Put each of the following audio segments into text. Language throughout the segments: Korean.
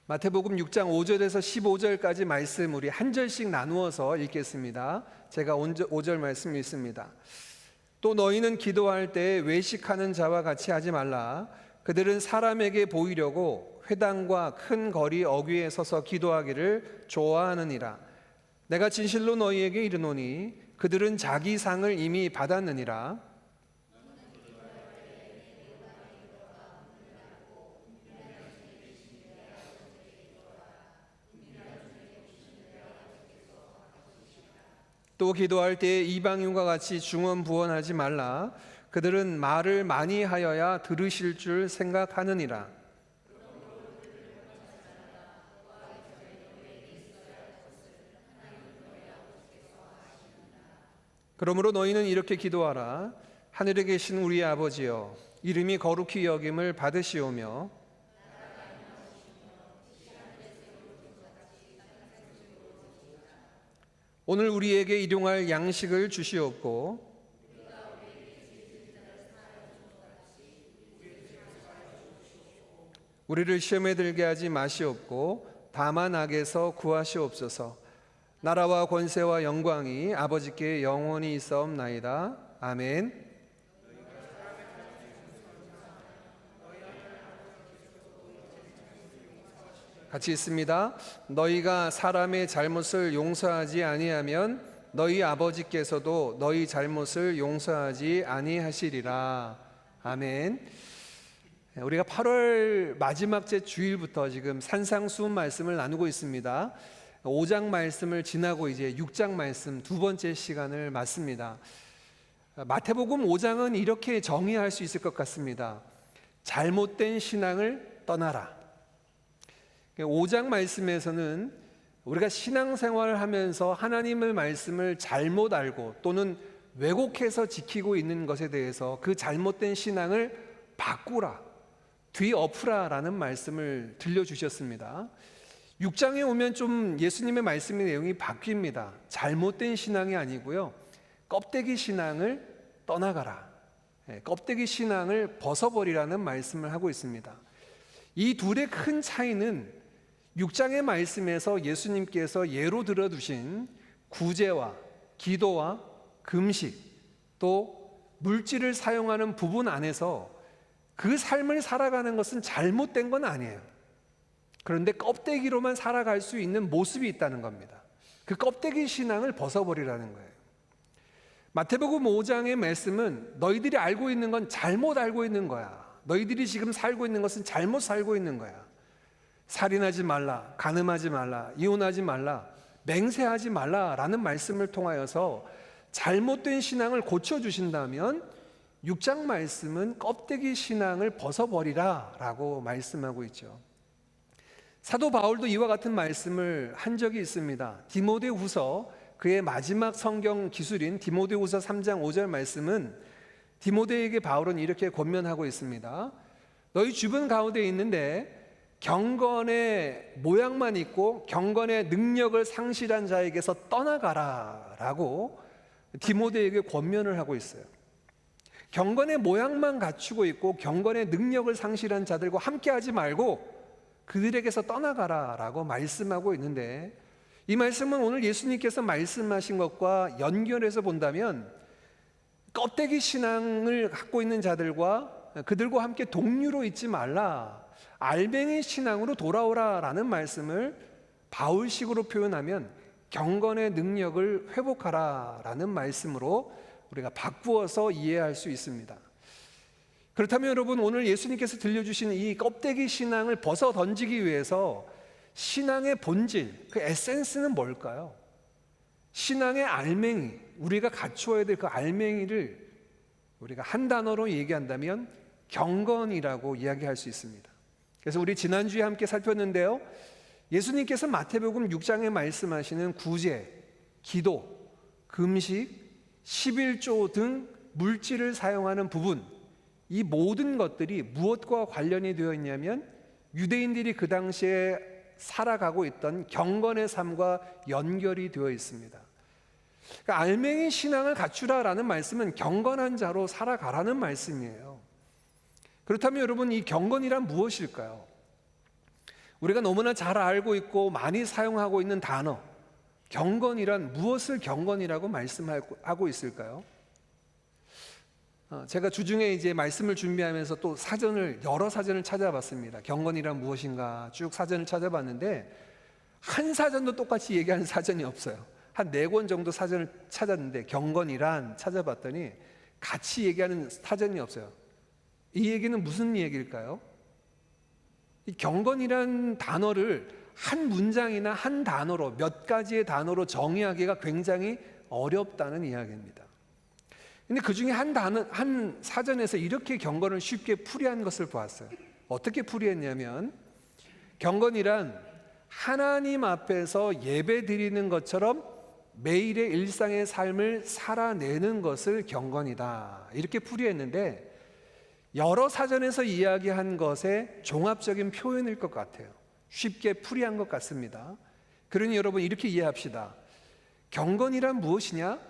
마태복음 6장 5절에서 15절까지 말씀 우리 한 절씩 나누어서 읽겠습니다. 제가 5절 말씀 읽습니다. 또 너희는 기도할 때 외식하는 자와 같이 하지 말라. 그들은 사람에게 보이려고 회당과 큰 거리 어귀에 서서 기도하기를 좋아하느니라. 내가 진실로 너희에게 이르노니 그들은 자기 상을 이미 받았느니라. 또 기도할 때 이방인과 같이 중언부언하지 말라. 그들은 말을 많이 하여야 들으실 줄 생각하느니라. 그러므로 너희는 이렇게 기도하라. 하늘에 계신 우리 아버지여, 이름이 거룩히 여김을 받으시오며 오늘 우리에게 일용할 양식을 주시옵고 우리를 시험에 들게 하지 마시옵고 다만 악에서 구하시옵소서. 나라와 권세와 영광이 아버지께 영원히 있사옵나이다. 아멘. 같이 있습니다. 너희가 사람의 잘못을 용서하지 아니하면 너희 아버지께서도 너희 잘못을 용서하지 아니하시리라. 아멘. 우리가 8월 마지막 째 주일부터 지금 산상수훈 말씀을 나누고 있습니다. 5장 말씀을 지나고 이제 6장 말씀 두 번째 시간을 맞습니다. 마태복음 5장은 이렇게 정의할 수 있을 것 같습니다. 잘못된 신앙을 떠나라. 5장 말씀에서는 우리가 신앙생활을 하면서 하나님의 말씀을 잘못 알고 또는 왜곡해서 지키고 있는 것에 대해서 그 잘못된 신앙을 바꾸라, 뒤엎으라라는 말씀을 들려주셨습니다. 6장에 오면 좀 예수님의 말씀의 내용이 바뀝니다. 잘못된 신앙이 아니고요, 껍데기 신앙을 떠나가라, 껍데기 신앙을 벗어버리라는 말씀을 하고 있습니다. 이 둘의 큰 차이는 6장의 말씀에서 예수님께서 예로 들어두신 구제와 기도와 금식 또 물질을 사용하는 부분 안에서 그 삶을 살아가는 것은 잘못된 건 아니에요. 그런데 껍데기로만 살아갈 수 있는 모습이 있다는 겁니다. 그 껍데기 신앙을 벗어버리라는 거예요. 마태복음 5장의 말씀은 너희들이 알고 있는 건 잘못 알고 있는 거야. 너희들이 지금 살고 있는 것은 잘못 살고 있는 거야. 살인하지 말라, 간음하지 말라, 이혼하지 말라, 맹세하지 말라라는 말씀을 통하여서 잘못된 신앙을 고쳐주신다면 6장 말씀은 껍데기 신앙을 벗어버리라 라고 말씀하고 있죠. 사도 바울도 이와 같은 말씀을 한 적이 있습니다. 디모데후서, 그의 마지막 성경 기술인 디모데후서 3장 5절 말씀은 디모데에게 바울은 이렇게 권면하고 있습니다. 너희 주변 가운데 있는데 경건의 모양만 있고 경건의 능력을 상실한 자에게서 떠나가라 라고 디모데에게 권면을 하고 있어요. 경건의 모양만 갖추고 있고 경건의 능력을 상실한 자들과 함께하지 말고 그들에게서 떠나가라 라고 말씀하고 있는데, 이 말씀은 오늘 예수님께서 말씀하신 것과 연결해서 본다면 껍데기 신앙을 갖고 있는 자들과 그들과 함께 동류로 있지 말라, 알맹이 신앙으로 돌아오라 라는 말씀을 바울식으로 표현하면 경건의 능력을 회복하라 라는 말씀으로 우리가 바꾸어서 이해할 수 있습니다. 그렇다면 여러분, 오늘 예수님께서 들려주신 이 껍데기 신앙을 벗어 던지기 위해서 신앙의 본질, 그 에센스는 뭘까요? 신앙의 알맹이, 우리가 갖추어야 될 그 알맹이를 우리가 한 단어로 얘기한다면 경건이라고 이야기할 수 있습니다. 그래서 우리 지난주에 함께 살폈는데요, 예수님께서 마태복음 6장에 말씀하시는 구제, 기도, 금식, 11조 등 물질을 사용하는 부분, 이 모든 것들이 무엇과 관련이 되어 있냐면 유대인들이 그 당시에 살아가고 있던 경건의 삶과 연결이 되어 있습니다. 그러니까 알맹이 신앙을 갖추라라는 말씀은 경건한 자로 살아가라는 말씀이에요. 그렇다면 여러분, 이 경건이란 무엇일까요? 우리가 너무나 잘 알고 있고 많이 사용하고 있는 단어, 경건이란 무엇을 경건이라고 말씀하고 있을까요? 제가 주중에 이제 말씀을 준비하면서 또 여러 사전을 찾아봤습니다. 경건이란 무엇인가 쭉 사전을 찾아봤는데 한 사전도 똑같이 얘기하는 사전이 없어요. 한 4권 정도 사전을 찾았는데 경건이란 찾아봤더니 같이 얘기하는 사전이 없어요. 이 얘기는 무슨 얘기일까요? 이 경건이란 단어를 한 문장이나 한 단어로 몇 가지의 단어로 정의하기가 굉장히 어렵다는 이야기입니다. 근데 그 중에 한 사전에서 이렇게 경건을 쉽게 풀이한 것을 보았어요. 어떻게 풀이했냐면 경건이란 하나님 앞에서 예배 드리는 것처럼 매일의 일상의 삶을 살아내는 것을 경건이다. 이렇게 풀이했는데 여러 사전에서 이야기한 것의 종합적인 표현일 것 같아요. 쉽게 풀이한 것 같습니다. 그러니 여러분 이렇게 이해합시다. 경건이란 무엇이냐?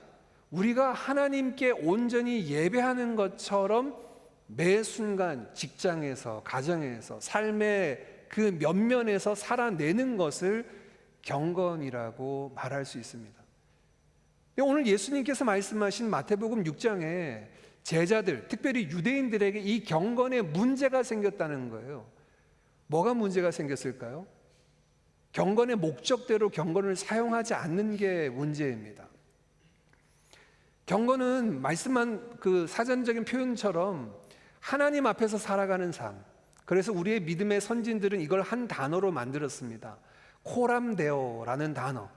우리가 하나님께 온전히 예배하는 것처럼 매 순간 직장에서, 가정에서, 삶의 그 면면에서 살아내는 것을 경건이라고 말할 수 있습니다. 오늘 예수님께서 말씀하신 마태복음 6장에 제자들, 특별히 유대인들에게 이 경건에 문제가 생겼다는 거예요. 뭐가 문제가 생겼을까요? 경건의 목적대로 경건을 사용하지 않는 게 문제입니다. 경건은 말씀한 그 사전적인 표현처럼 하나님 앞에서 살아가는 삶. 그래서 우리의 믿음의 선진들은 이걸 한 단어로 만들었습니다. 코람데오라는 단어.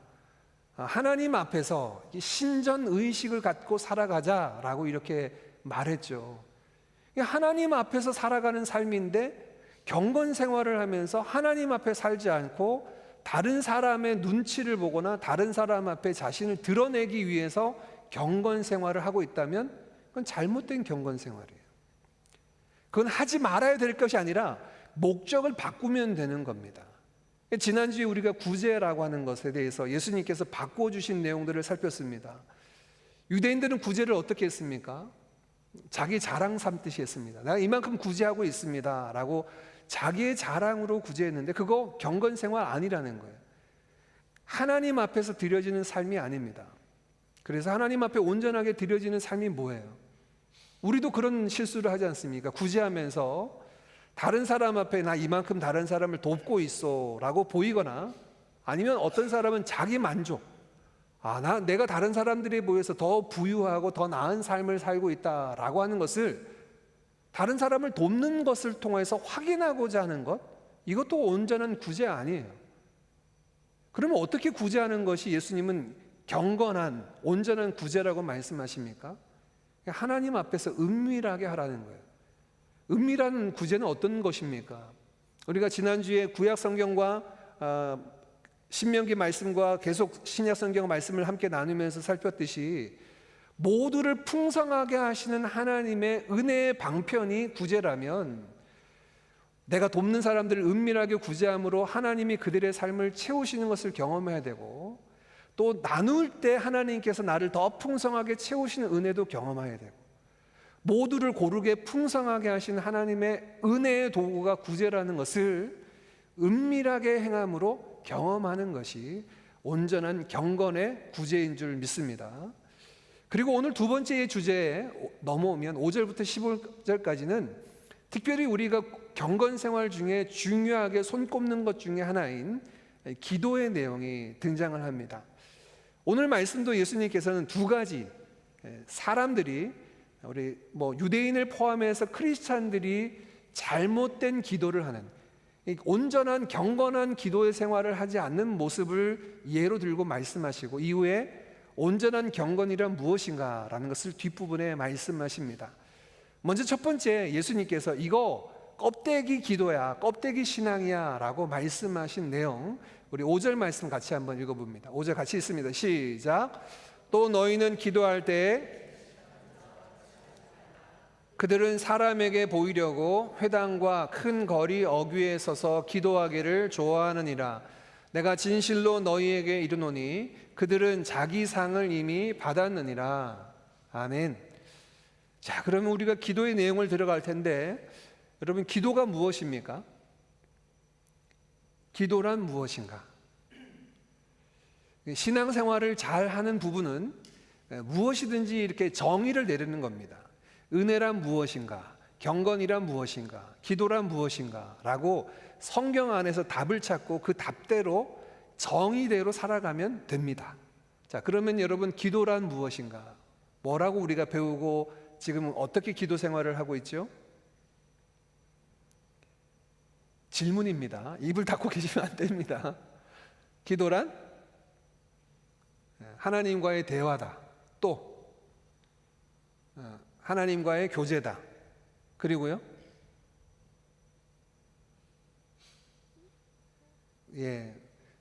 하나님 앞에서 신전 의식을 갖고 살아가자라고 이렇게 말했죠. 하나님 앞에서 살아가는 삶인데 경건 생활을 하면서 하나님 앞에 살지 않고 다른 사람의 눈치를 보거나 다른 사람 앞에 자신을 드러내기 위해서 경건 생활을 하고 있다면 그건 잘못된 경건 생활이에요. 그건 하지 말아야 될 것이 아니라 목적을 바꾸면 되는 겁니다. 지난주에 우리가 구제라고 하는 것에 대해서 예수님께서 바꿔주신 내용들을 살폈습니다. 유대인들은 구제를 어떻게 했습니까? 자기 자랑 삼듯이 했습니다. 내가 이만큼 구제하고 있습니다 라고 자기의 자랑으로 구제했는데 그거 경건 생활 아니라는 거예요. 하나님 앞에서 드려지는 삶이 아닙니다. 그래서 하나님 앞에 온전하게 드려지는 삶이 뭐예요? 우리도 그런 실수를 하지 않습니까? 구제하면서 다른 사람 앞에 나 이만큼 다른 사람을 돕고 있어 라고 보이거나 아니면 어떤 사람은 자기 만족, 내가 다른 사람들에 비해서 더 부유하고 더 나은 삶을 살고 있다라고 하는 것을 다른 사람을 돕는 것을 통해서 확인하고자 하는 것, 이것도 온전한 구제 아니에요. 그러면 어떻게 구제하는 것이 예수님은 경건한 온전한 구제라고 말씀하십니까? 하나님 앞에서 은밀하게 하라는 거예요. 은밀한 구제는 어떤 것입니까? 우리가 지난주에 구약 성경과 신명기 말씀과 계속 신약 성경 말씀을 함께 나누면서 살폈듯이 모두를 풍성하게 하시는 하나님의 은혜의 방편이 구제라면 내가 돕는 사람들을 은밀하게 구제함으로 하나님이 그들의 삶을 채우시는 것을 경험해야 되고 또 나눌 때 하나님께서 나를 더 풍성하게 채우시는 은혜도 경험해야 되고 모두를 고르게 풍성하게 하신 하나님의 은혜의 도구가 구제라는 것을 은밀하게 행함으로 경험하는 것이 온전한 경건의 구제인 줄 믿습니다. 그리고 오늘 두 번째 주제에 넘어오면 5절부터 15절까지는 특별히 우리가 경건 생활 중에 중요하게 손꼽는 것 중에 하나인 기도의 내용이 등장을 합니다. 오늘 말씀도 예수님께서는 두 가지 사람들이 우리 유대인을 포함해서 크리스찬들이 잘못된 기도를 하는 온전한 경건한 기도의 생활을 하지 않는 모습을 예로 들고 말씀하시고 이후에 온전한 경건이란 무엇인가 라는 것을 뒷부분에 말씀하십니다. 먼저 첫 번째 예수님께서 이거 껍데기 기도야, 껍데기 신앙이야 라고 말씀하신 내용 우리 5절 말씀 같이 한번 읽어봅니다. 5절 같이 읽습니다. 시작. 또 너희는 기도할 때 그들은 사람에게 보이려고 회당과 큰 거리 어귀에 서서 기도하기를 좋아하느니라. 내가 진실로 너희에게 이르노니 그들은 자기 상을 이미 받았느니라. 아멘. 자, 그러면 우리가 기도의 내용을 들어갈 텐데 여러분 기도가 무엇입니까? 기도란 무엇인가? 신앙생활을 잘 하는 부분은 무엇이든지 이렇게 정의를 내리는 겁니다. 은혜란 무엇인가? 경건이란 무엇인가? 기도란 무엇인가? 라고 성경 안에서 답을 찾고 그 답대로 정의대로 살아가면 됩니다. 자, 그러면 여러분, 기도란 무엇인가? 뭐라고 우리가 배우고 지금 어떻게 기도 생활을 하고 있죠? 질문입니다. 입을 닫고 계시면 안 됩니다. 기도란 하나님과의 대화다. 또 하나님과의 교제다. 그리고요,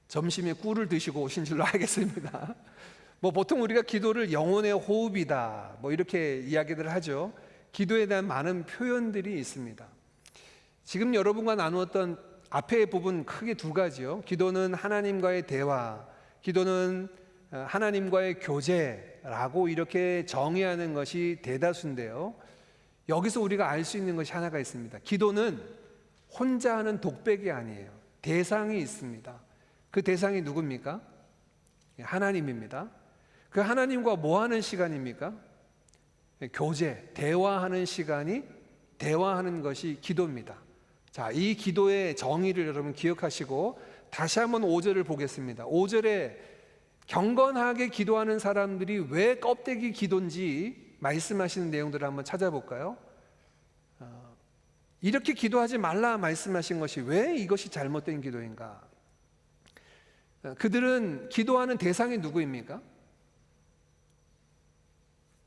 점심에 꿀을 드시고 오신 줄로 알겠습니다. 보통 우리가 기도를 영혼의 호흡이다, 이렇게 이야기를 하죠. 기도에 대한 많은 표현들이 있습니다. 지금 여러분과 나누었던 앞의 부분 크게 두 가지요. 기도는 하나님과의 대화, 기도는 하나님과의 교제라고 이렇게 정의하는 것이 대다수인데요. 여기서 우리가 알 수 있는 것이 하나가 있습니다. 기도는 혼자 하는 독백이 아니에요. 대상이 있습니다. 그 대상이 누굽니까? 하나님입니다. 그 하나님과 뭐 하는 시간입니까? 교제, 대화하는 시간이, 대화하는 것이 기도입니다. 자, 이 기도의 정의를 여러분 기억하시고 다시 한번 5절을 보겠습니다. 5절에 경건하게 기도하는 사람들이 왜 껍데기 기도인지 말씀하시는 내용들을 한번 찾아볼까요? 이렇게 기도하지 말라 말씀하신 것이 왜 이것이 잘못된 기도인가? 그들은 기도하는 대상이 누구입니까?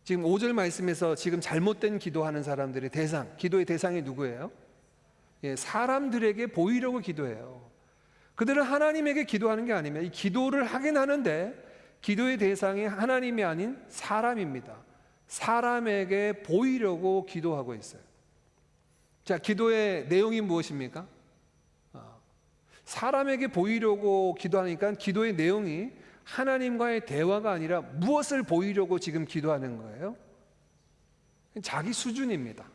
지금 5절 말씀에서 지금 잘못된 기도하는 사람들의 대상, 기도의 대상이 누구예요? 사람들에게 보이려고 기도해요. 그들은 하나님에게 기도하는 게 아니면 이 기도를 하긴 하는데 기도의 대상이 하나님이 아닌 사람입니다. 사람에게 보이려고 기도하고 있어요. 자, 기도의 내용이 무엇입니까? 사람에게 보이려고 기도하니까 기도의 내용이 하나님과의 대화가 아니라 무엇을 보이려고 지금 기도하는 거예요? 자기 수준입니다.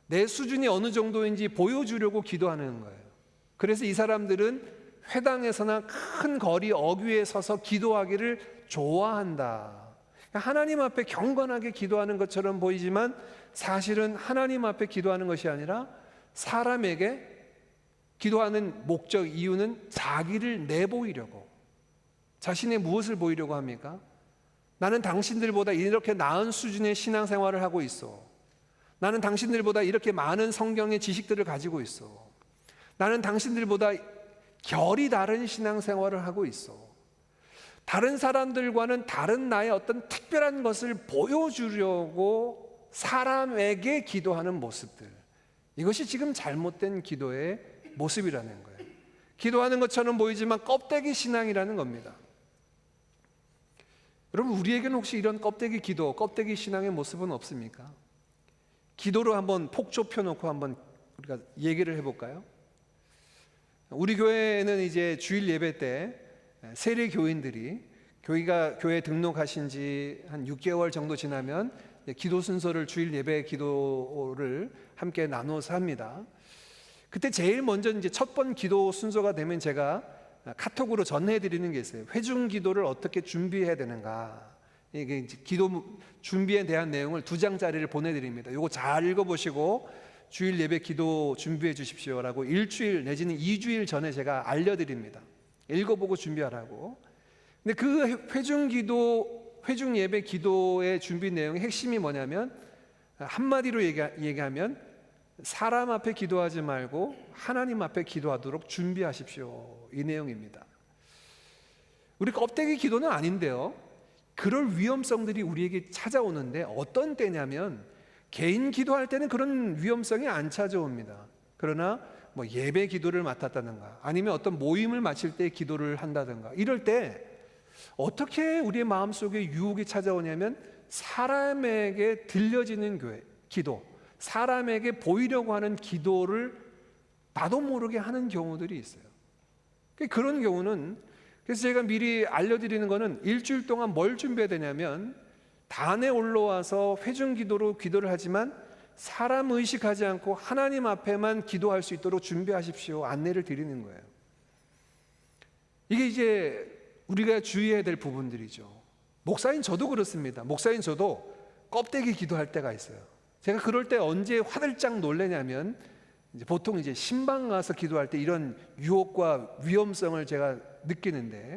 내 수준이 어느 정도인지 보여주려고 기도하는 거예요. 그래서 이 사람들은 회당에서나 큰 거리 어귀에 서서 기도하기를 좋아한다. 하나님 앞에 경건하게 기도하는 것처럼 보이지만 사실은 하나님 앞에 기도하는 것이 아니라 사람에게 기도하는 목적, 이유는 자기를 내보이려고, 자신의 무엇을 보이려고 합니까? 나는 당신들보다 이렇게 나은 수준의 신앙생활을 하고 있어. 나는 당신들보다 이렇게 많은 성경의 지식들을 가지고 있어. 나는 당신들보다 결이 다른 신앙생활을 하고 있어. 다른 사람들과는 다른 나의 어떤 특별한 것을 보여주려고 사람에게 기도하는 모습들, 이것이 지금 잘못된 기도의 모습이라는 거예요. 기도하는 것처럼 보이지만 껍데기 신앙이라는 겁니다. 여러분, 우리에게는 혹시 이런 껍데기 기도, 껍데기 신앙의 모습은 없습니까? 기도로 한번 폭 좁혀놓고 한번 우리가 얘기를 해볼까요? 우리 교회는 이제 주일 예배 때 세례 교인들이 교회에 등록하신 지 한 6개월 정도 지나면 기도 순서를, 주일 예배 기도를 함께 나눠서 합니다. 그때 제일 먼저 이제 첫 번 기도 순서가 되면 제가 카톡으로 전해드리는 게 있어요. 회중 기도를 어떻게 준비해야 되는가. 이게 이제 기도 준비에 대한 내용을 2장짜리를 보내드립니다. 이거 잘 읽어보시고 주일 예배 기도 준비해 주십시오라고 일주일 내지는 2주일 전에 제가 알려드립니다. 읽어보고 준비하라고. 근데 그 회중 예배 기도의 준비 내용의 핵심이 뭐냐면, 한마디로 얘기하면 사람 앞에 기도하지 말고 하나님 앞에 기도하도록 준비하십시오, 이 내용입니다. 우리 껍데기 기도는 아닌데요, 그럴 위험성들이 우리에게 찾아오는데 어떤 때냐면 개인 기도할 때는 그런 위험성이 안 찾아옵니다. 그러나 예배 기도를 맡았다든가 아니면 어떤 모임을 마칠 때 기도를 한다든가 이럴 때 어떻게 우리의 마음속에 유혹이 찾아오냐면 사람에게 들려지는 기도, 사람에게 보이려고 하는 기도를 나도 모르게 하는 경우들이 있어요. 그런 경우는, 그래서 제가 미리 알려드리는 거는 일주일 동안 뭘 준비해야 되냐면 단에 올라와서 회중 기도로 기도를 하지만 사람 의식하지 않고 하나님 앞에만 기도할 수 있도록 준비하십시오, 안내를 드리는 거예요. 이게 이제 우리가 주의해야 될 부분들이죠. 목사인 저도 그렇습니다. 목사인 저도 껍데기 기도할 때가 있어요. 제가 그럴 때 언제 화들짝 놀래냐면 이제 보통 이제 신방 가서 기도할 때 이런 유혹과 위험성을 제가 느끼는데,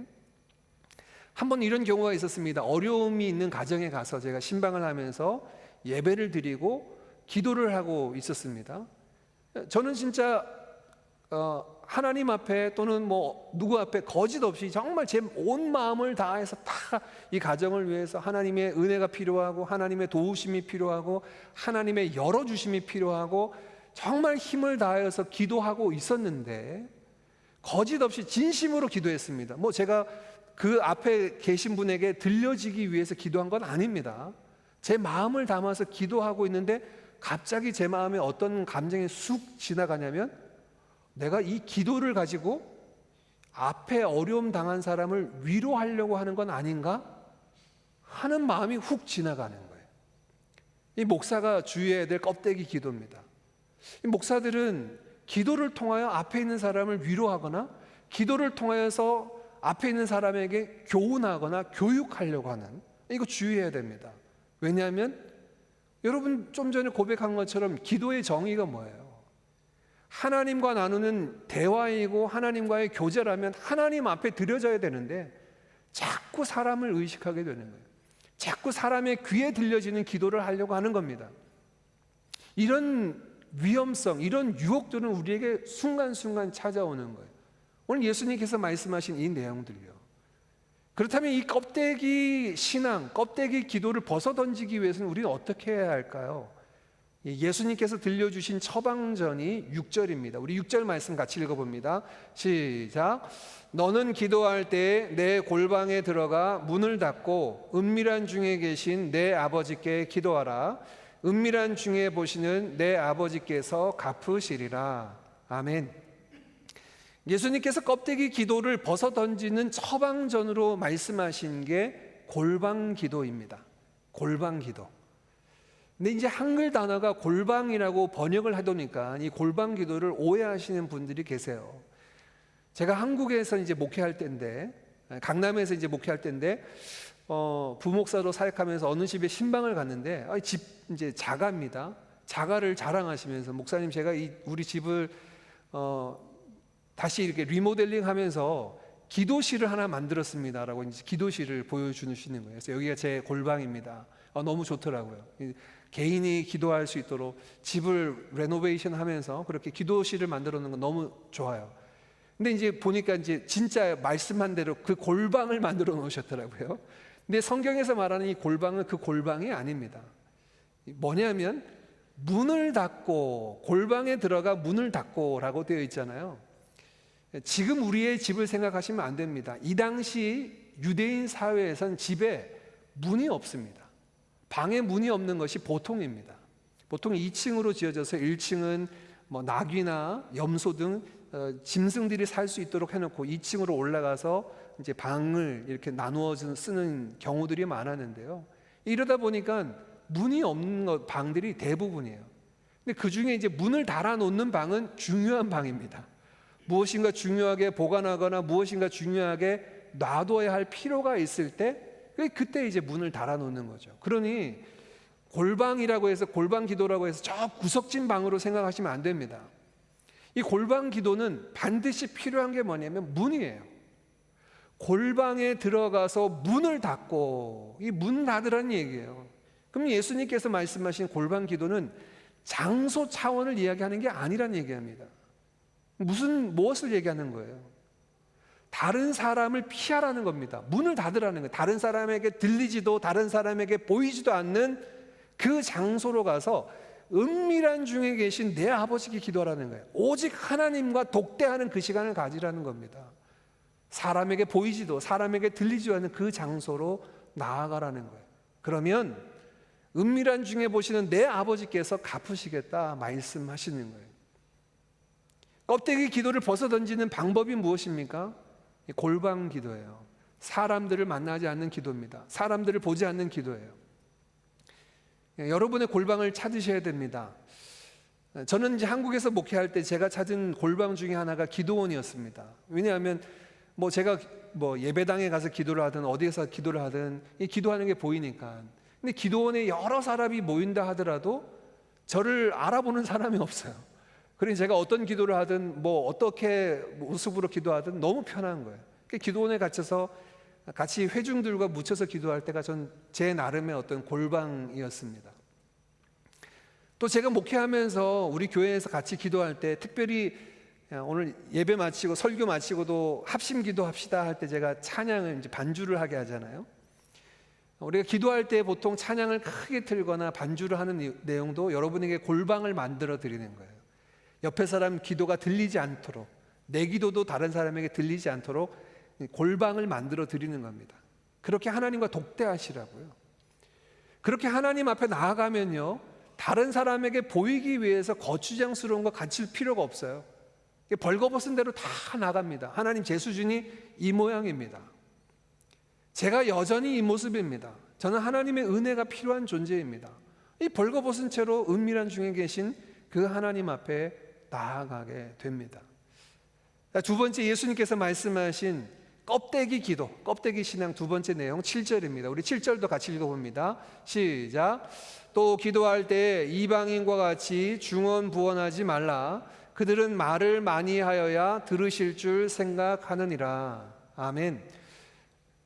한번 이런 경우가 있었습니다. 어려움이 있는 가정에 가서 제가 신방을 하면서 예배를 드리고 기도를 하고 있었습니다. 저는 진짜 하나님 앞에 또는 뭐 누구 앞에 거짓 없이 정말 제 온 마음을 다해서 다 이 가정을 위해서 하나님의 은혜가 필요하고 하나님의 도우심이 필요하고 하나님의 열어주심이 필요하고 정말 힘을 다해서 기도하고 있었는데, 거짓 없이 진심으로 기도했습니다. 뭐 제가 그 앞에 계신 분에게 들려지기 위해서 기도한 건 아닙니다. 제 마음을 담아서 기도하고 있는데 갑자기 제 마음에 어떤 감정이 쑥 지나가냐면, 내가 이 기도를 가지고 앞에 어려움 당한 사람을 위로하려고 하는 건 아닌가 하는 마음이 훅 지나가는 거예요. 이 목사가 주의해야 될 껍데기 기도입니다. 이 목사들은 기도를 통하여 앞에 있는 사람을 위로하거나 기도를 통하여서 앞에 있는 사람에게 교훈하거나 교육하려고 하는, 이거 주의해야 됩니다. 왜냐하면 여러분 좀 전에 고백한 것처럼 기도의 정의가 뭐예요? 하나님과 나누는 대화이고 하나님과의 교제라면 하나님 앞에 드려져야 되는데 자꾸 사람을 의식하게 되는 거예요. 자꾸 사람의 귀에 들려지는 기도를 하려고 하는 겁니다. 이런 위험성, 이런 유혹들은 우리에게 순간순간 찾아오는 거예요. 오늘 예수님께서 말씀하신 이 내용들요. 그렇다면 이 껍데기 신앙, 껍데기 기도를 벗어던지기 위해서는 우리는 어떻게 해야 할까요? 예수님께서 들려주신 처방전이 6절입니다. 우리 6절 말씀 같이 읽어봅니다. 시작. 너는 기도할 때 내 골방에 들어가 문을 닫고 은밀한 중에 계신 내 아버지께 기도하라. 은밀한 중에 보시는 내 아버지께서 갚으시리라. 아멘. 예수님께서 껍데기 기도를 벗어던지는 처방전으로 말씀하신 게 골방 기도입니다. 골방 기도. 근데 이제 한글 단어가 골방이라고 번역을 하더니까 이 골방 기도를 오해하시는 분들이 계세요. 제가 한국에서 이제 목회할 때인데, 강남에서 이제 목회할 때인데, 부목사로 사역하면서 어느 집에 신방을 갔는데, 집 이제 자가입니다. 자가를 자랑하시면서, 목사님 제가 우리 집을 다시 이렇게 리모델링하면서 기도실을 하나 만들었습니다라고 이제 기도실을 보여주시는 거예요. 그래서 여기가 제 골방입니다. 너무 좋더라고요. 개인이 기도할 수 있도록 집을 레노베이션 하면서 그렇게 기도실을 만들어 놓는 건 너무 좋아요. 근데 이제 보니까 이제 진짜 말씀한 대로 그 골방을 만들어 놓으셨더라고요. 근데 성경에서 말하는 이 골방은 그 골방이 아닙니다. 뭐냐면 문을 닫고, 골방에 들어가 문을 닫고 라고 되어 있잖아요. 지금 우리의 집을 생각하시면 안 됩니다. 이 당시 유대인 사회에선 집에 문이 없습니다. 방에 문이 없는 것이 보통입니다. 보통 2층으로 지어져서 1층은 뭐 낙이나 염소 등 짐승들이 살 수 있도록 해놓고 2층으로 올라가서 이제 방을 이렇게 나누어 쓰는 경우들이 많았는데요. 이러다 보니까 문이 없는 방들이 대부분이에요. 근데 그 중에 이제 문을 달아놓는 방은 중요한 방입니다. 무엇인가 중요하게 보관하거나 무엇인가 중요하게 놔둬야 할 필요가 있을 때 그때 이제 문을 달아놓는 거죠. 그러니 골방이라고 해서, 골방 기도라고 해서 저 구석진 방으로 생각하시면 안 됩니다. 이 골방 기도는 반드시 필요한 게 뭐냐면 문이에요. 골방에 들어가서 문을 닫고, 이 문 닫으라는 얘기예요. 그럼 예수님께서 말씀하신 골방 기도는 장소 차원을 이야기하는 게 아니란 얘기합니다. 무엇을 얘기하는 거예요? 다른 사람을 피하라는 겁니다. 문을 닫으라는 거예요. 다른 사람에게 들리지도 다른 사람에게 보이지도 않는 그 장소로 가서 은밀한 중에 계신 내 아버지께 기도하라는 거예요. 오직 하나님과 독대하는 그 시간을 가지라는 겁니다. 사람에게 보이지도 사람에게 들리지도 않는 그 장소로 나아가라는 거예요. 그러면 은밀한 중에 보시는 내 아버지께서 갚으시겠다 말씀하시는 거예요. 껍데기 기도를 벗어던지는 방법이 무엇입니까? 골방 기도예요. 사람들을 만나지 않는 기도입니다. 사람들을 보지 않는 기도예요. 여러분의 골방을 찾으셔야 됩니다. 저는 이제 한국에서 목회할 때 제가 찾은 골방 중에 하나가 기도원이었습니다. 왜냐하면 뭐 제가 뭐 예배당에 가서 기도를 하든 어디에서 기도를 하든 이 기도하는 게 보이니까. 근데 기도원에 여러 사람이 모인다 하더라도 저를 알아보는 사람이 없어요. 그러니 제가 어떤 기도를 하든 뭐 어떻게 모습으로 기도하든 너무 편한 거예요. 기도원에 갇혀서 같이 회중들과 묻혀서 기도할 때가 전 제 나름의 어떤 골방이었습니다. 또 제가 목회하면서 우리 교회에서 같이 기도할 때 특별히 오늘 예배 마치고 설교 마치고도 합심 기도합시다 할 때 제가 찬양을 이제 반주를 하게 하잖아요. 우리가 기도할 때 보통 찬양을 크게 틀거나 반주를 하는 내용도 여러분에게 골방을 만들어 드리는 거예요. 옆에 사람 기도가 들리지 않도록, 내 기도도 다른 사람에게 들리지 않도록 골방을 만들어 드리는 겁니다. 그렇게 하나님과 독대하시라고요. 그렇게 하나님 앞에 나아가면요, 다른 사람에게 보이기 위해서 거추장스러운 거 갖출 필요가 없어요. 벌거벗은 대로 다 나갑니다. 하나님, 제 수준이 이 모양입니다. 제가 여전히 이 모습입니다. 저는 하나님의 은혜가 필요한 존재입니다. 이 벌거벗은 채로 은밀한 중에 계신 그 하나님 앞에 나아가게 됩니다. 두 번째, 예수님께서 말씀하신 껍데기 기도, 껍데기 신앙 두 번째 내용 7절입니다. 우리 7절도 같이 읽어봅니다. 시작. 또 기도할 때 이방인과 같이 중언부언하지 말라. 그들은 말을 많이 하여야 들으실 줄 생각하느니라. 아멘.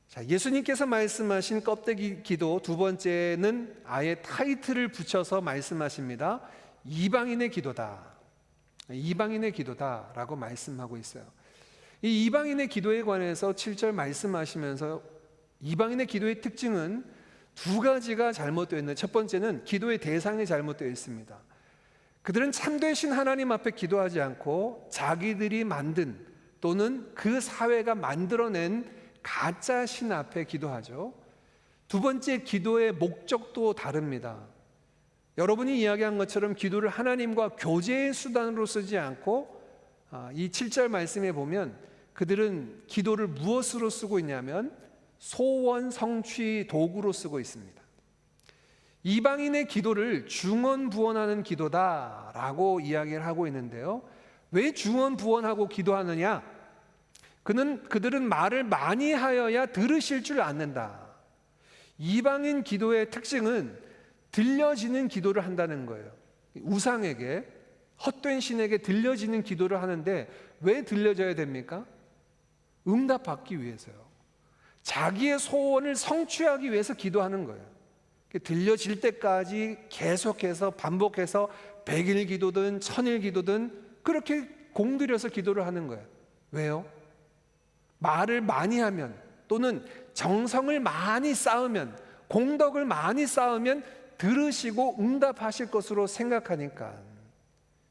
자, 예수님께서 말씀하신 껍데기 기도 두 번째는 아예 타이틀을 붙여서 말씀하십니다. 이방인의 기도다. 이방인의 기도다라고 말씀하고 있어요. 이 이방인의 기도에 관해서 7절 말씀하시면서 이방인의 기도의 특징은 두 가지가 잘못되어 있는, 첫 번째는 기도의 대상이 잘못되어 있습니다. 그들은 참되신 하나님 앞에 기도하지 않고 자기들이 만든 또는 그 사회가 만들어낸 가짜 신 앞에 기도하죠. 두 번째, 기도의 목적도 다릅니다. 여러분이 이야기한 것처럼 기도를 하나님과 교제의 수단으로 쓰지 않고 이 7절 말씀에 보면 그들은 기도를 무엇으로 쓰고 있냐면 소원 성취 도구로 쓰고 있습니다. 이방인의 기도를 중언부언하는 기도다라고 이야기를 하고 있는데요. 왜 중언부언하고 기도하느냐? 그들은 말을 많이 하여야 들으실 줄 않는다. 이방인 기도의 특징은 들려지는 기도를 한다는 거예요. 우상에게, 헛된 신에게 들려지는 기도를 하는데 왜 들려져야 됩니까? 응답받기 위해서요. 자기의 소원을 성취하기 위해서 기도하는 거예요. 들려질 때까지 계속해서 반복해서 100일 기도든 1000일 기도든 그렇게 공들여서 기도를 하는 거예요. 왜요? 말을 많이 하면 또는 정성을 많이 쌓으면, 공덕을 많이 쌓으면 들으시고 응답하실 것으로 생각하니까.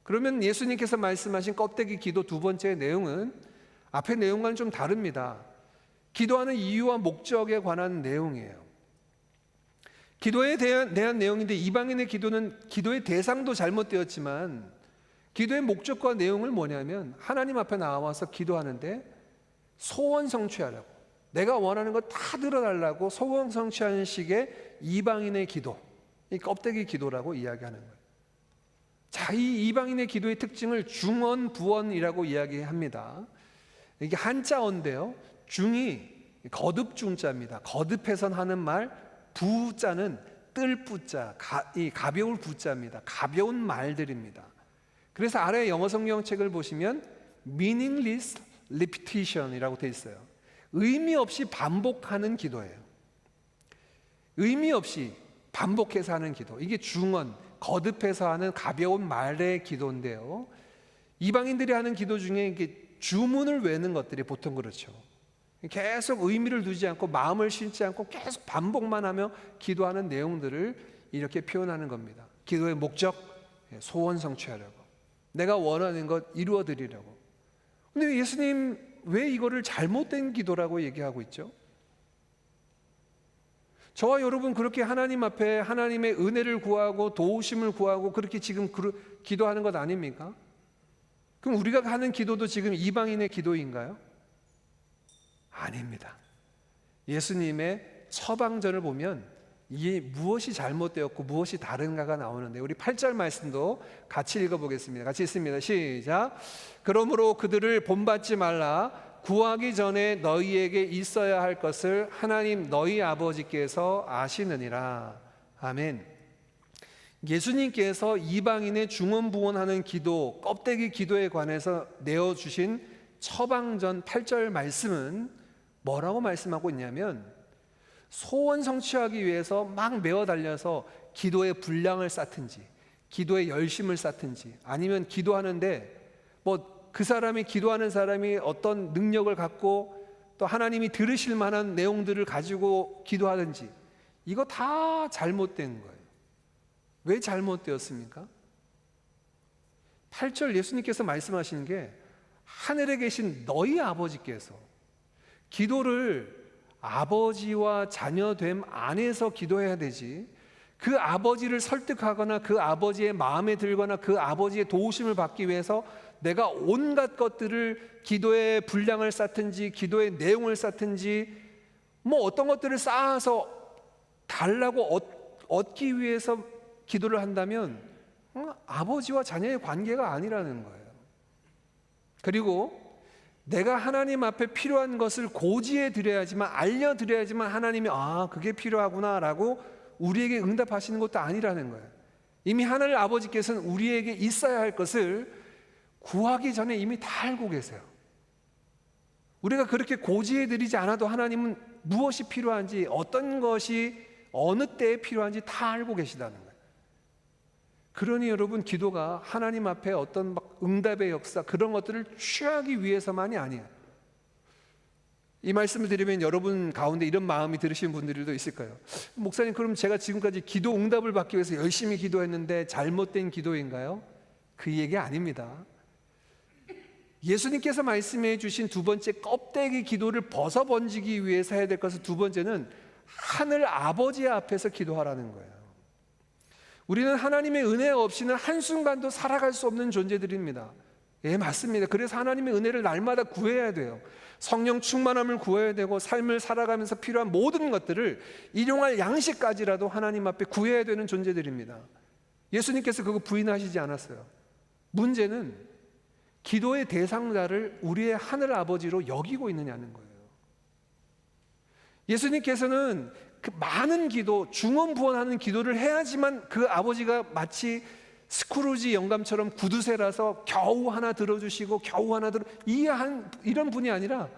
그러면 예수님께서 말씀하신 껍데기 기도 두 번째 내용은 앞의 내용과는 좀 다릅니다. 기도하는 이유와 목적에 관한 내용이에요. 기도에 대한 내용인데 이방인의 기도는 기도의 대상도 잘못되었지만 기도의 목적과 내용을 뭐냐면 하나님 앞에 나와서 기도하는데 소원 성취하려고, 내가 원하는 거 다 들어달라고 소원 성취하는 식의 이방인의 기도, 이 껍데기 기도라고 이야기하는 거예요. 자, 이 이방인의 기도의 특징을 중언부언이라고 이야기합니다. 이게 한자어인데요, 중이 거듭중자입니다. 거듭해서 하는 말, 부자는 뜰부자, 이 가벼울 부자입니다. 가벼운 말들입니다. 그래서 아래 영어 성경책을 보시면 meaningless repetition이라고 되어 있어요. 의미 없이 반복하는 기도예요. 의미 없이 반복해서 하는 기도, 이게 중언, 거듭해서 하는 가벼운 말의 기도인데요, 이방인들이 하는 기도 중에 이게 주문을 외는 것들이 보통 그렇죠. 계속 의미를 두지 않고 마음을 싣지 않고 계속 반복만 하며 기도하는 내용들을 이렇게 표현하는 겁니다. 기도의 목적, 소원 성취하려고, 내가 원하는 것 이루어 드리려고. 근데 예수님 왜 이거를 잘못된 기도라고 얘기하고 있죠? 저와 여러분 그렇게 하나님 앞에 하나님의 은혜를 구하고 도우심을 구하고 그렇게 지금 기도하는 것 아닙니까? 그럼 우리가 하는 기도도 지금 이방인의 기도인가요? 아닙니다. 예수님의 처방전을 보면 이게 무엇이 잘못되었고 무엇이 다른가가 나오는데, 우리 8절 말씀도 같이 읽어보겠습니다. 같이 읽습니다. 시작. 그러므로 그들을 본받지 말라. 구하기 전에 너희에게 있어야 할 것을 하나님 너희 아버지께서 아시느니라. 아멘. 예수님께서 이방인의 중언부언하는 기도, 껍데기 기도에 관해서 내어주신 처방전 8절 말씀은 뭐라고 말씀하고 있냐면, 소원 성취하기 위해서 막 매어 달려서 기도의 분량을 쌓든지 기도의 열심을 쌓든지, 아니면 기도하는데 그 사람이, 기도하는 사람이 어떤 능력을 갖고 또 하나님이 들으실 만한 내용들을 가지고 기도하든지, 이거 다 잘못된 거예요. 왜 잘못되었습니까? 8절 예수님께서 말씀하시는 게, 하늘에 계신 너희 아버지께서, 기도를 아버지와 자녀됨 안에서 기도해야 되지, 그 아버지를 설득하거나 그 아버지의 마음에 들거나 그 아버지의 도우심을 받기 위해서 내가 온갖 것들을, 기도의 분량을 쌓든지 기도의 내용을 쌓든지 어떤 것들을 쌓아서 달라고 얻기 위해서 기도를 한다면 아버지와 자녀의 관계가 아니라는 거예요. 그리고 내가 하나님 앞에 필요한 것을 고지해 드려야지만, 알려드려야지만 하나님이 그게 필요하구나 라고 우리에게 응답하시는 것도 아니라는 거예요. 이미 하늘 아버지께서는 우리에게 있어야 할 것을 구하기 전에 이미 다 알고 계세요. 우리가 그렇게 고지해 드리지 않아도 하나님은 무엇이 필요한지, 어떤 것이 어느 때에 필요한지 다 알고 계시다는 거예요. 그러니 여러분, 기도가 하나님 앞에 어떤 응답의 역사, 그런 것들을 취하기 위해서만이 아니에요. 이 말씀을 드리면 여러분 가운데 이런 마음이 들으시는 분들도 있을 거예요. 목사님, 그럼 제가 지금까지 기도 응답을 받기 위해서 열심히 기도했는데 잘못된 기도인가요? 그 얘기 아닙니다. 예수님께서 말씀해 주신 두 번째, 껍데기 기도를 벗어 번지기 위해서 해야 될 것은, 두 번째는 하늘 아버지 앞에서 기도하라는 거예요. 우리는 하나님의 은혜 없이는 한순간도 살아갈 수 없는 존재들입니다. 예, 맞습니다. 그래서 하나님의 은혜를 날마다 구해야 돼요. 성령 충만함을 구해야 되고, 삶을 살아가면서 필요한 모든 것들을, 일용할 양식까지라도 하나님 앞에 구해야 되는 존재들입니다. 예수님께서 그거 부인하시지 않았어요. 문제는 기도의 대상자를 우리의 하늘 아버지로 여기고 있느냐는 거예요. 예수님께서는 그 많은 기도, 중언부언하는 기도를 해야지만 그 아버지가 마치 스크루지 영감처럼 구두쇠라서 겨우 하나 들어주시고 겨우 하나 이런 분이 아니라,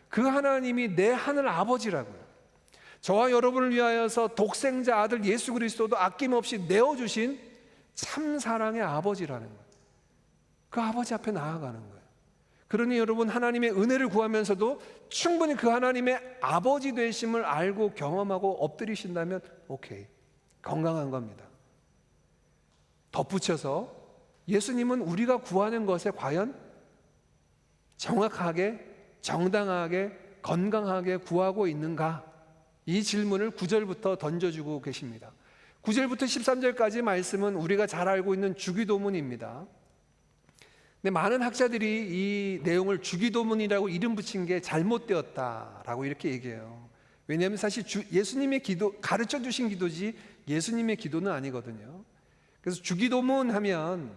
그 하나님이 내 하늘 아버지라고요. 저와 여러분을 위하여서 독생자 아들 예수 그리스도도 아낌없이 내어주신 참 사랑의 아버지라는 거예요. 그 아버지 앞에 나아가는 거예요. 그러니 여러분, 하나님의 은혜를 구하면서도 충분히 그 하나님의 아버지 되심을 알고 경험하고 엎드리신다면 오케이, 건강한 겁니다. 덧붙여서, 예수님은 우리가 구하는 것에 과연 정확하게, 정당하게, 건강하게 구하고 있는가? 이 질문을 9절부터 던져주고 계십니다. 9절부터 13절까지 말씀은 우리가 잘 알고 있는 주기도문입니다. 근데 많은 학자들이 이 내용을 주기도문이라고 이름 붙인 게 잘못되었다라고 이렇게 얘기해요. 왜냐하면 사실 예수님의 기도, 가르쳐 주신 기도지 예수님의 기도는 아니거든요. 그래서 주기도문 하면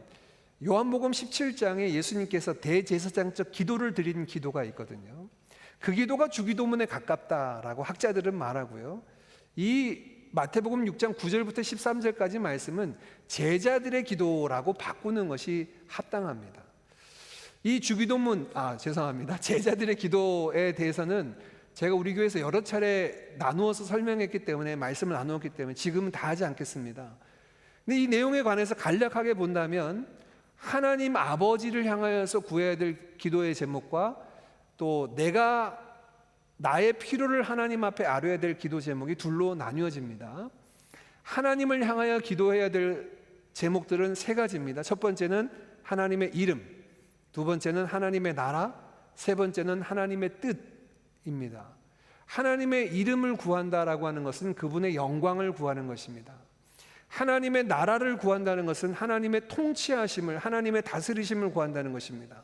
요한복음 17장에 예수님께서 대제사장적 기도를 드린 기도가 있거든요. 그 기도가 주기도문에 가깝다라고 학자들은 말하고요. 이 마태복음 6장 9절부터 13절까지 말씀은 제자들의 기도라고 바꾸는 것이 합당합니다. 이 주기도문, 제자들의 기도에 대해서는 제가 우리 교회에서 여러 차례 나누어서 설명했기 때문에, 말씀을 나누었기 때문에 지금은 다 하지 않겠습니다. 근데 이 내용에 관해서 간략하게 본다면, 하나님 아버지를 향하여서 구해야 될 기도의 제목과 또 내가 나의 필요를 하나님 앞에 아뢰야 될 기도 제목이 둘로 나뉘어집니다. 하나님을 향하여 기도해야 될 제목들은 세 가지입니다. 첫 번째는 하나님의 이름, 두 번째는 하나님의 나라, 세 번째는 하나님의 뜻입니다. 하나님의 이름을 구한다라고 하는 것은 그분의 영광을 구하는 것입니다. 하나님의 나라를 구한다는 것은 하나님의 통치하심을, 하나님의 다스리심을 구한다는 것입니다.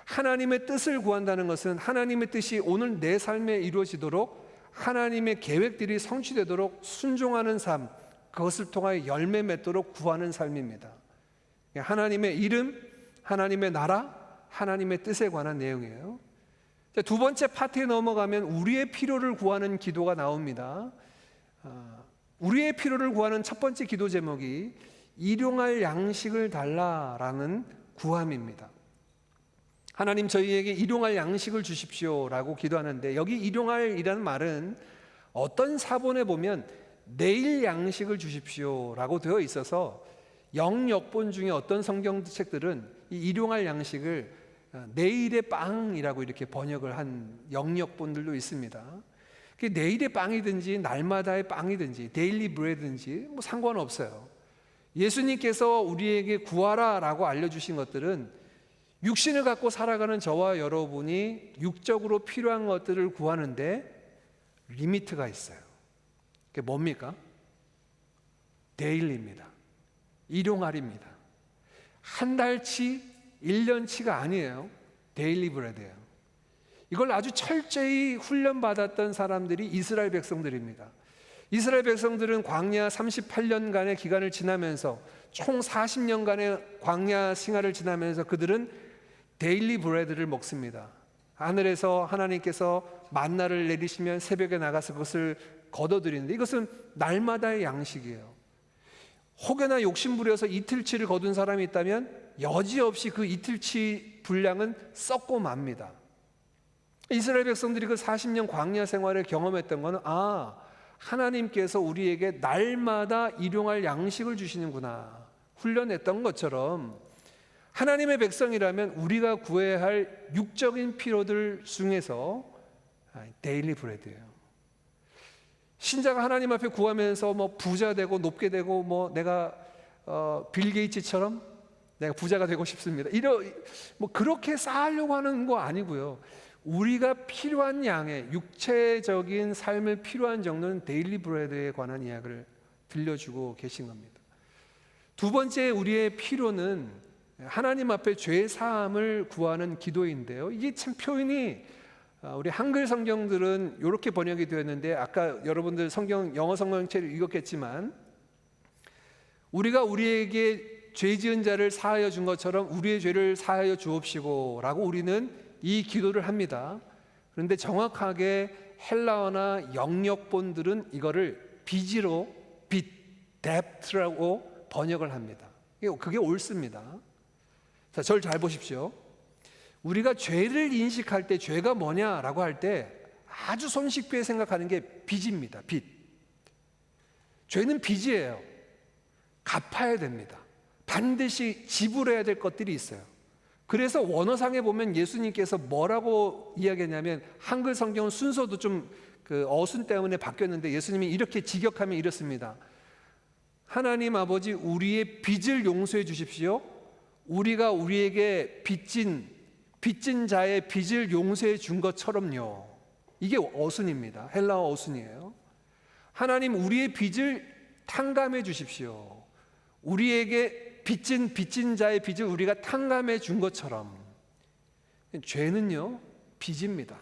하나님의 뜻을 구한다는 것은 하나님의 뜻이 오늘 내 삶에 이루어지도록, 하나님의 계획들이 성취되도록 순종하는 삶, 그것을 통하여 열매 맺도록 구하는 삶입니다. 하나님의 이름, 하나님의 나라, 하나님의 뜻에 관한 내용이에요. 두 번째 파트에 넘어가면 우리의 필요를 구하는 기도가 나옵니다. 우리의 필요를 구하는 첫 번째 기도 제목이 일용할 양식을 달라라는 구함입니다. 하나님, 저희에게 일용할 양식을 주십시오라고 기도하는데, 여기 일용할이라는 말은 어떤 사본에 보면 내일 양식을 주십시오라고 되어 있어서 영역본 중에 어떤 성경책들은 이 일용할 양식을 내일의 빵이라고 이렇게 번역을 한 영역본들도 있습니다. 내일의 빵이든지 날마다의 빵이든지 데일리 브레드든지 뭐 상관없어요. 예수님께서 우리에게 구하라라고 알려주신 것들은 육신을 갖고 살아가는 저와 여러분이 육적으로 필요한 것들을 구하는데 리미트가 있어요. 그게 뭡니까? 데일리입니다. 일용할입니다. 한 달치, 1년치가 아니에요. 데일리 브레드예요. 이걸 아주 철저히 훈련받았던 사람들이 이스라엘 백성들입니다. 이스라엘 백성들은 광야 38년간의 기간을 지나면서 총 40년간의 광야 생활을 지나면서 그들은 데일리 브레드를 먹습니다. 하늘에서 하나님께서 만나를 내리시면 새벽에 나가서 그것을 거둬들이는데, 이것은 날마다의 양식이에요. 혹여나 욕심부려서 이틀치를 거둔 사람이 있다면 여지없이 그 이틀치 분량은 썩고 맙니다. 이스라엘 백성들이 그 40년 광야 생활을 경험했던 것은, 하나님께서 우리에게 날마다 일용할 양식을 주시는구나, 훈련했던 것처럼 하나님의 백성이라면 우리가 구해야 할 육적인 필요들 중에서 데일리 브레드예요. 신자가 하나님 앞에 구하면서 뭐 부자 되고 높게 되고 뭐 내가 빌 게이츠처럼 내가 부자가 되고 싶습니다, 뭐 그렇게 쌓으려고 하는 거 아니고요. 우리가 필요한 양의 육체적인 삶을 필요한 정도는 데일리 브레드에 관한 이야기를 들려주고 계신 겁니다. 두 번째 우리의 필요는 하나님 앞에 죄 사함을 구하는 기도인데요. 이게 참 표현이 우리 한글 성경들은 이렇게 번역이 되었는데, 아까 여러분들 영어 성경책을 읽었겠지만, 우리가 우리에게 죄 지은 자를 사하여 준 것처럼 우리의 죄를 사하여 주옵시고 라고 우리는 이 기도를 합니다. 그런데 정확하게 헬라어나 영역본들은 이거를 빚으로 debt라고 번역을 합니다. 그게 옳습니다. 자, 저를 잘 보십시오. 우리가 죄를 인식할 때, 죄가 뭐냐라고 할 때 아주 손쉽게 생각하는 게 빚입니다. 빚. 죄는 빚이에요. 갚아야 됩니다. 반드시 지불해야 될 것들이 있어요. 그래서 원어상에 보면 예수님께서 뭐라고 이야기했냐면, 한글 성경은 순서도 좀 어순 때문에 바뀌었는데 예수님이 이렇게 직역하면 이렇습니다. 하나님 아버지, 우리의 빚을 용서해 주십시오. 우리가 우리에게 빚진 자의 빚을 용서해 준 것처럼요. 이게 어순입니다. 헬라어 어순이에요. 하나님, 우리의 빚을 탕감해 주십시오. 우리에게 빚진 자의 빚을 우리가 탕감해 준 것처럼. 죄는요, 빚입니다.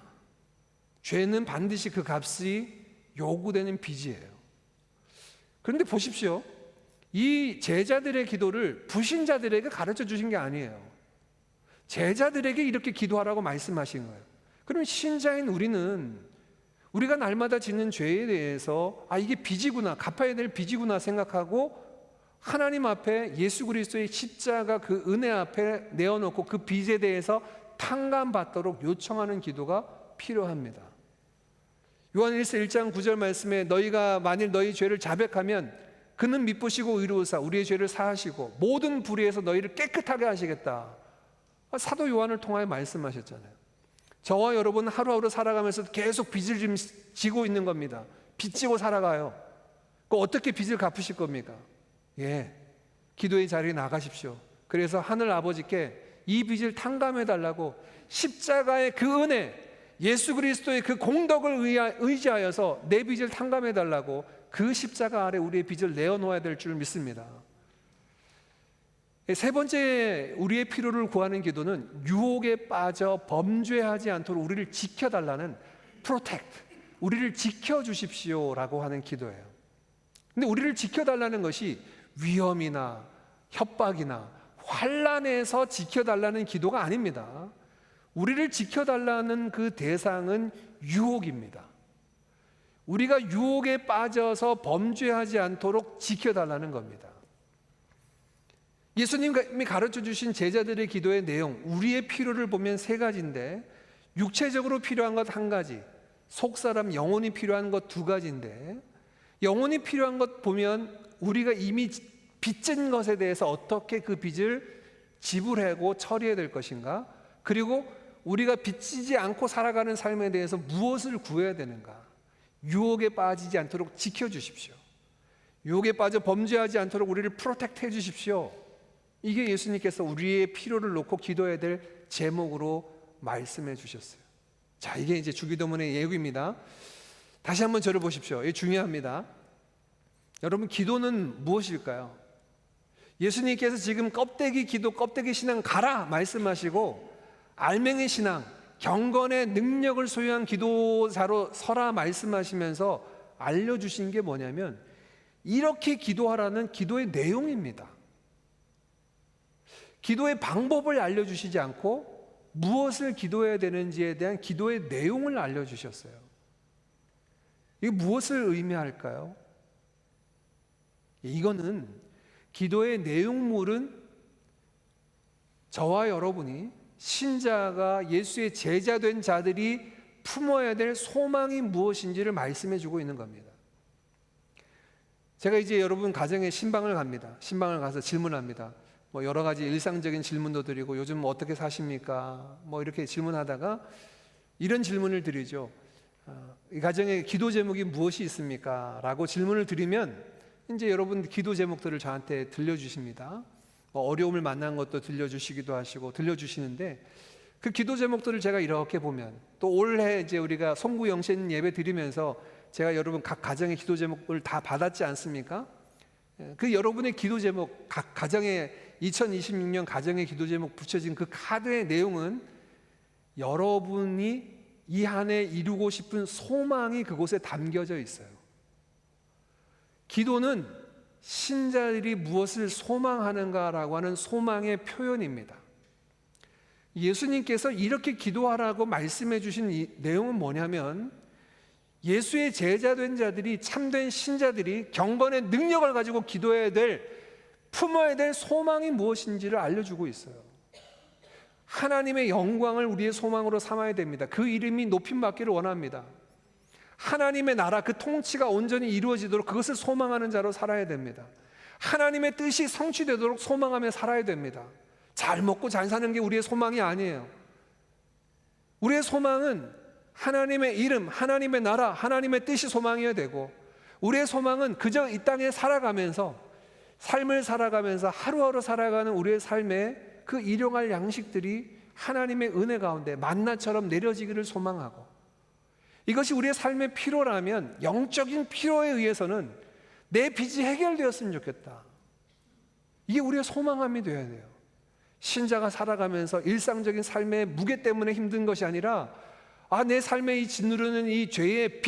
죄는 반드시 그 값이 요구되는 빚이에요. 그런데 보십시오. 이 제자들의 기도를 불신자들에게 가르쳐 주신 게 아니에요. 제자들에게 이렇게 기도하라고 말씀하신 거예요. 그럼 신자인 우리는 우리가 날마다 짓는 죄에 대해서 이게 빚이구나, 갚아야 될 빚이구나 생각하고 하나님 앞에 예수 그리스도의 십자가 그 은혜 앞에 내어놓고 그 빚에 대해서 탕감받도록 요청하는 기도가 필요합니다. 요한일서 1장 9절 말씀에, 너희가 만일 너희 죄를 자백하면 그는 미쁘시고 의로우사 우리의 죄를 사하시고 모든 불의에서 너희를 깨끗하게 하시겠다. 사도 요한을 통하여 말씀하셨잖아요. 저와 여러분 하루하루 살아가면서 계속 빚을 지고 있는 겁니다. 빚지고 살아가요. 그 어떻게 빚을 갚으실 겁니까? 기도의 자리에 나가십시오. 그래서 하늘 아버지께 이 빚을 탕감해 달라고, 십자가의 그 은혜, 예수 그리스도의 그 공덕을 의지하여서 내 빚을 탕감해 달라고 그 십자가 아래 우리의 빚을 내어놓아야 될 줄 믿습니다. 세 번째 우리의 필요를 구하는 기도는 유혹에 빠져 범죄하지 않도록 우리를 지켜달라는 protect, 우리를 지켜주십시오라고 하는 기도예요. 근데 우리를 지켜달라는 것이 위험이나 협박이나 환난에서 지켜달라는 기도가 아닙니다. 우리를 지켜달라는 그 대상은 유혹입니다. 우리가 유혹에 빠져서 범죄하지 않도록 지켜달라는 겁니다. 예수님이 가르쳐 주신 제자들의 기도의 내용, 우리의 필요를 보면 세 가지인데, 육체적으로 필요한 것 한 가지, 속사람 영혼이 필요한 것 두 가지인데, 영혼이 필요한 것 보면 우리가 이미 빚진 것에 대해서 어떻게 그 빚을 지불하고 처리해야 될 것인가, 그리고 우리가 빚지지 않고 살아가는 삶에 대해서 무엇을 구해야 되는가, 유혹에 빠지지 않도록 지켜주십시오. 유혹에 빠져 범죄하지 않도록 우리를 프로텍트 해주십시오. 이게 예수님께서 우리의 필요를 놓고 기도해야 될 제목으로 말씀해 주셨어요. 자, 이게 이제 주기도문의 예고입니다. 다시 한번 저를 보십시오. 이게 중요합니다. 여러분, 기도는 무엇일까요? 예수님께서 지금 껍데기 기도, 껍데기 신앙 가라 말씀하시고, 알맹이 신앙, 경건의 능력을 소유한 기도자로 서라 말씀하시면서 알려주신 게 뭐냐면, 이렇게 기도하라는 기도의 내용입니다. 기도의 방법을 알려주시지 않고 무엇을 기도해야 되는지에 대한 기도의 내용을 알려주셨어요. 이게 무엇을 의미할까요? 이거는 기도의 내용물은 저와 여러분이, 신자가 예수의 제자 된 자들이 품어야 될 소망이 무엇인지를 말씀해 주고 있는 겁니다. 제가 이제 여러분 가정에 신방을 갑니다. 신방을 가서 질문합니다. 여러 가지 일상적인 질문도 드리고, 요즘 어떻게 사십니까? 이렇게 질문하다가 이런 질문을 드리죠. 이 가정에 기도 제목이 무엇이 있습니까? 라고 질문을 드리면 이제 여러분 기도 제목들을 저한테 들려주십니다. 어려움을 만난 것도 들려주시기도 하시고 들려주시는데, 그 기도 제목들을 제가 이렇게 보면, 또 올해 이제 우리가 송구 영신 예배 드리면서 제가 여러분 각 가정의 기도 제목을 다 받았지 않습니까? 그 여러분의 기도 제목, 각 가정의 2026년 가정의 기도 제목 붙여진 그 카드의 내용은 여러분이 이 한 해 이루고 싶은 소망이 그곳에 담겨져 있어요. 기도는 신자들이 무엇을 소망하는가라고 하는 소망의 표현입니다. 예수님께서 이렇게 기도하라고 말씀해 주신 이 내용은 뭐냐면, 예수의 제자 된 자들이, 참된 신자들이 경건의 능력을 가지고 기도해야 될, 품어야 될 소망이 무엇인지를 알려주고 있어요. 하나님의 영광을 우리의 소망으로 삼아야 됩니다. 그 이름이 높임받기를 원합니다. 하나님의 나라, 그 통치가 온전히 이루어지도록 그것을 소망하는 자로 살아야 됩니다. 하나님의 뜻이 성취되도록 소망하며 살아야 됩니다. 잘 먹고 잘 사는 게 우리의 소망이 아니에요. 우리의 소망은 하나님의 이름, 하나님의 나라, 하나님의 뜻이 소망이어야 되고, 우리의 소망은 그저 이 땅에 살아가면서, 삶을 살아가면서 하루하루 살아가는 우리의 삶에 그 일용할 양식들이 하나님의 은혜 가운데 만나처럼 내려지기를 소망하고, 이것이 우리의 삶의 필요라면 영적인 필요에 의해서는 내 빚이 해결되었으면 좋겠다. 이게 우리의 소망함이 되어야 돼요. 신자가 살아가면서 일상적인 삶의 무게 때문에 힘든 것이 아니라, 내 삶에 이 짓누르는 이 죄의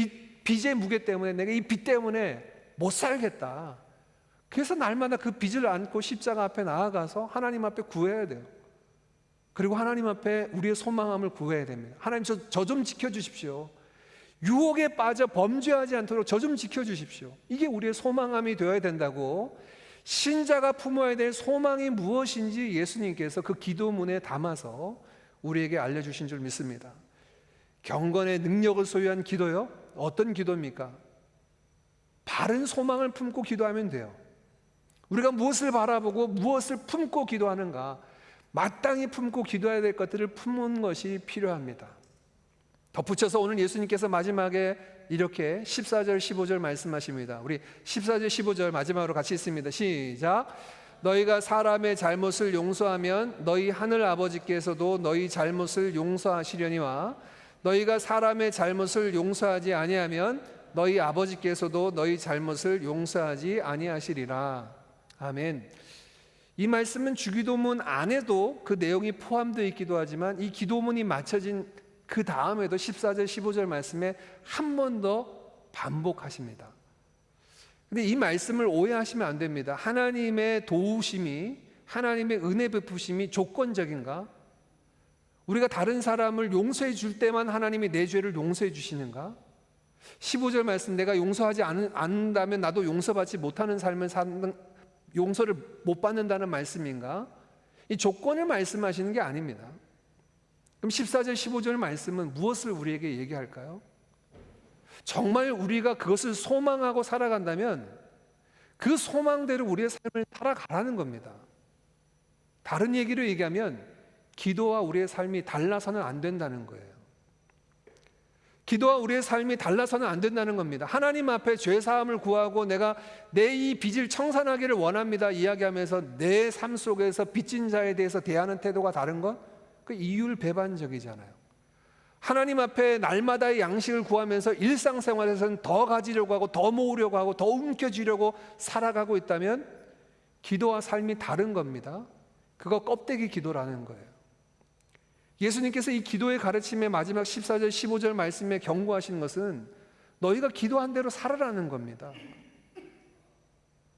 빚의 무게 때문에 내가 이 빚 때문에 못 살겠다. 그래서 날마다 그 빚을 안고 십자가 앞에 나아가서 하나님 앞에 구해야 돼요. 그리고 하나님 앞에 우리의 소망함을 구해야 됩니다. 하나님, 저 좀 지켜주십시오. 유혹에 빠져 범죄하지 않도록 저 좀 지켜주십시오. 이게 우리의 소망함이 되어야 된다고, 신자가 품어야 될 소망이 무엇인지 예수님께서 그 기도문에 담아서 우리에게 알려주신 줄 믿습니다. 경건의 능력을 소유한 기도요? 어떤 기도입니까? 바른 소망을 품고 기도하면 돼요. 우리가 무엇을 바라보고 무엇을 품고 기도하는가, 마땅히 품고 기도해야 될 것들을 품는 것이 필요합니다. 덧붙여서 오늘 예수님께서 마지막에 이렇게 14절 15절 말씀하십니다. 우리 14절 15절 마지막으로 같이 읽습니다. 시작. 너희가 사람의 잘못을 용서하면 너희 하늘 아버지께서도 너희 잘못을 용서하시려니와 너희가 사람의 잘못을 용서하지 아니하면 너희 아버지께서도 너희 잘못을 용서하지 아니하시리라. 아멘. 이 말씀은 주기도문 안에도 그 내용이 포함되어 있기도 하지만, 이 기도문이 마쳐진 그 다음에도 14절 15절 말씀에 한 번 더 반복하십니다. 근데 이 말씀을 오해하시면 안 됩니다. 하나님의 도우심이, 하나님의 은혜 베푸심이 조건적인가? 우리가 다른 사람을 용서해 줄 때만 하나님이 내 죄를 용서해 주시는가? 15절 말씀, 내가 용서하지 않는다면 나도 용서받지 못하는 삶을 사는, 용서를 못 받는다는 말씀인가? 이 조건을 말씀하시는 게 아닙니다. 그럼 14절 15절 말씀은 무엇을 우리에게 얘기할까요? 정말 우리가 그것을 소망하고 살아간다면 그 소망대로 우리의 삶을 살아가라는 겁니다. 다른 얘기로 얘기하면 기도와 우리의 삶이 달라서는 안 된다는 거예요. 기도와 우리의 삶이 달라서는 안 된다는 겁니다. 하나님 앞에 죄사함을 구하고 내가 내 이 빚을 청산하기를 원합니다 이야기하면서 내 삶 속에서 빚진 자에 대해서 대하는 태도가 다른 건 그 이율배반적이잖아요. 하나님 앞에 날마다의 양식을 구하면서 일상생활에서는 더 가지려고 하고 더 모으려고 하고 더 움켜쥐려고 살아가고 있다면 기도와 삶이 다른 겁니다. 그거 껍데기 기도라는 거예요. 예수님께서 이 기도의 가르침의 마지막 14절 15절 말씀에 경고하시는 것은 너희가 기도한 대로 살아라는 겁니다.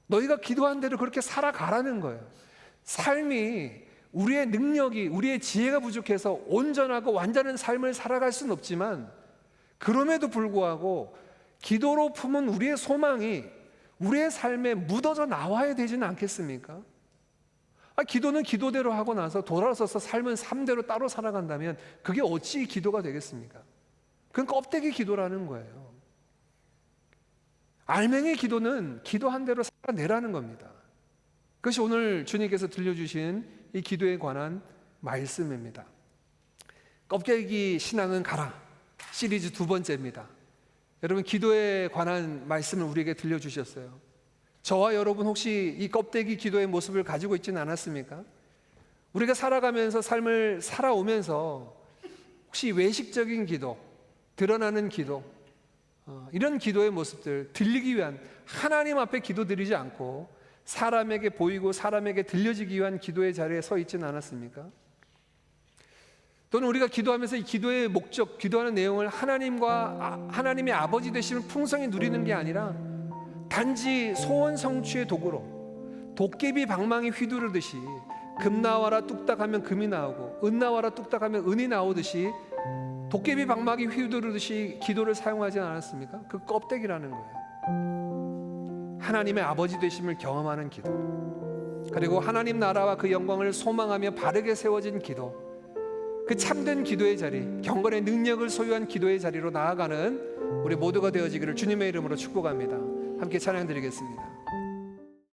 너희가 기도한 대로 그렇게 살아가라는 거예요. 삶이 우리의 능력이, 우리의 지혜가 부족해서 온전하고 완전한 삶을 살아갈 수는 없지만 그럼에도 불구하고 기도로 품은 우리의 소망이 우리의 삶에 묻어져 나와야 되지는 않겠습니까? 기도는 기도대로 하고 나서 돌아서서 삶은 삶대로 따로 살아간다면 그게 어찌 기도가 되겠습니까? 그건 껍데기 기도라는 거예요. 알맹이 기도는 기도한 대로 살아내라는 겁니다. 그것이 오늘 주님께서 들려주신 이 기도에 관한 말씀입니다. 껍데기 신앙은 가라 시리즈 2번째입니다. 여러분, 기도에 관한 말씀을 우리에게 들려주셨어요. 저와 여러분 혹시 이 껍데기 기도의 모습을 가지고 있지는 않았습니까? 우리가 살아가면서 삶을 살아오면서 혹시 외식적인 기도, 드러나는 기도, 이런 기도의 모습들 들리기 위한, 하나님 앞에 기도드리지 않고 사람에게 보이고 사람에게 들려지기 위한 기도의 자리에 서 있지는 않았습니까? 또는 우리가 기도하면서 이 기도의 목적, 기도하는 내용을 하나님의 아버지 되심을 풍성히 누리는 게 아니라 단지 소원 성취의 도구로 도깨비 방망이 휘두르듯이 금 나와라 뚝딱 하면 금이 나오고 은 나와라 뚝딱 하면 은이 나오듯이 도깨비 방망이 휘두르듯이 기도를 사용하지 않았습니까? 그 껍데기라는 거예요. 하나님의 아버지 되심을 경험하는 기도, 그리고 하나님 나라와 그 영광을 소망하며 바르게 세워진 기도, 그 참된 기도의 자리, 경건의 능력을 소유한 기도의 자리로 나아가는 우리 모두가 되어지기를 주님의 이름으로 축복합니다. 함께 찬양 드리겠습니다.